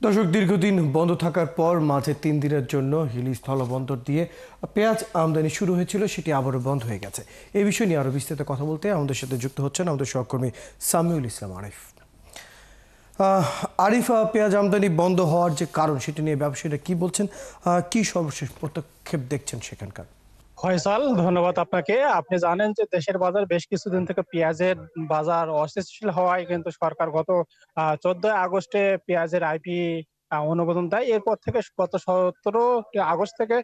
দর্শক, দীর্ঘদিন বন্ধ থাকার পর মাঝে ৩ দিনের জন্য হিলি স্থলবন্দর দিয়ে পেঁয়াজ আমদানি শুরু হয়েছিল, সেটি আবারও বন্ধ হয়ে গেছে। এই বিষয় নিয়ে আরও বিস্তারিত কথা বলতে আমাদের সাথে যুক্ত হচ্ছেন আমাদের সহকর্মী সামিউল ইসলাম আরিফ। আরিফ, পেঁয়াজ আমদানি বন্ধ হওয়ার যে কারণ সেটি নিয়ে ব্যবসায়ীরা কি বলছেন, কি সর্বশেষ পদক্ষেপ দেখছেন সেখানকার? ফয়সাল, ধন্যবাদ আপনাকে। আপনি জানেন যে দেশের বাজার বেশ কিছুদিন থেকে পেঁয়াজের বাজার অস্থিতিশীল হওয়ায় কিন্তু সরকার গত 14 আগস্টে পেঁয়াজের আইপি অনুমোদন দেয়। এরপর থেকে গত 17 আগস্ট থেকে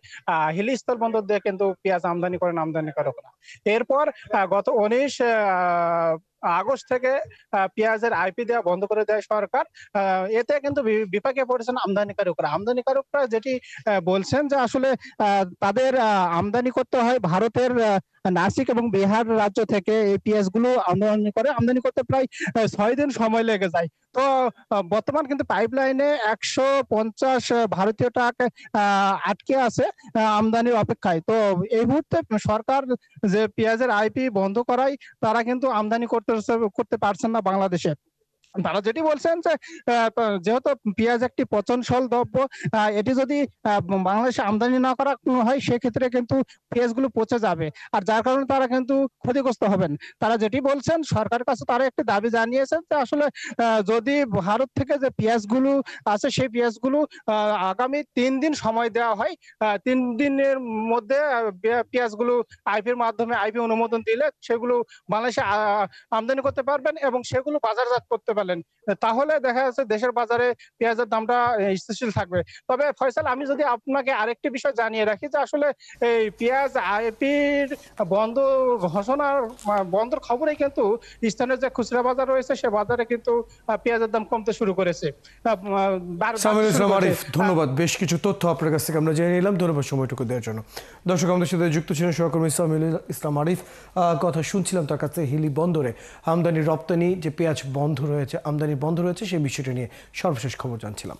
হিলি স্থলবন্দর দিয়ে কিন্তু পেঁয়াজ আমদানি করেন আমদানিকারকরা। এরপর গত 19 আগস্ট থেকে পেঁয়াজের আইপি দেওয়া বন্ধ করে দেয় সরকার। এতে কিন্তু বিপাকে পড়েছেন আমদানিকারকরা। আমদানিকারকরা যেটি বলছেন যে আসলে তাদের আমদানি করতে হয় ভারতের নাসিক এবং বিহার রাজ্য থেকে। এই পেঁয়াজ গুলো আমদানি করতে প্রায় 6 দিন সময় লেগে যায়। তো বর্তমান কিন্তু পাইপলাইনে 150 ভারতীয় ট্রাক আটকে আছে আমদানির অপেক্ষায়। তো এই মুহূর্তে সরকার যে পেঁয়াজের আইপি বন্ধ করায় তারা কিন্তু আমদানি করতে পারছেন না বাংলাদেশে। তারা যেটি বলছেন যে যেহেতু পেঁয়াজ একটি পচনশীল দ্রব্য, এটি যদি বাংলাদেশে আমদানি না করা হয় সেক্ষেত্রে কিন্তু পেঁয়াজগুলো পচে যাবে, আর যার কারণে তারা কিন্তু ক্ষতিগ্রস্ত হবেন। তারা যেটি বলছেন, সরকারের কাছে তারা একটি দাবি জানিয়েছেন যে আসলে যদি ভারত থেকে যে পেঁয়াজগুলো আছে সেই পেঁয়াজগুলো আগামী 3 দিন সময় দেওয়া হয়, 3 দিনের মধ্যে পেঁয়াজগুলো আইপির মাধ্যমে আইপি অনুমোদন দিলে সেগুলো বাংলাদেশে আমদানি করতে পারবেন এবং সেগুলো বাজারজাত করতে পারলেন, তাহলে দেখা যাচ্ছে দেশের বাজারে পেঁয়াজের দামটা স্থিতিশীল থাকবে। তবে ফয়সাল, আমি যদি আপনাকে আরেকটি বিষয় জানিয়ে রাখি যে আসলে এই পেঁয়াজ আইপির বন্ধ ঘোষণার বন্ধর খবরে কিন্তু স্থানীয় যে খুচরা বাজার রয়েছে সে বাজারে কিন্তু পেঁয়াজের দাম কমতে শুরু করেছে। সামিউল ইসলাম আরিফ, ধন্যবাদ। বেশ কিছু তথ্য আপনার কাছ থেকে আমরা জেনে নিলাম। ধন্যবাদ সময়টুকু দেওয়ার জন্য। দর্শক, আমাদের সাথে যুক্ত ছিলেন সহকর্মী সামিউল ইসলাম আরিফ। কথা শুনছিলাম তার কাছে হিলি বন্দরে আমদানি রপ্তানি যে পেঁয়াজ বন্ধ রয়েছে, আমদানি বন্ধ রয়েছে সেই বিষয়টি নিয়ে সর্বশেষ খবর জানছিলাম।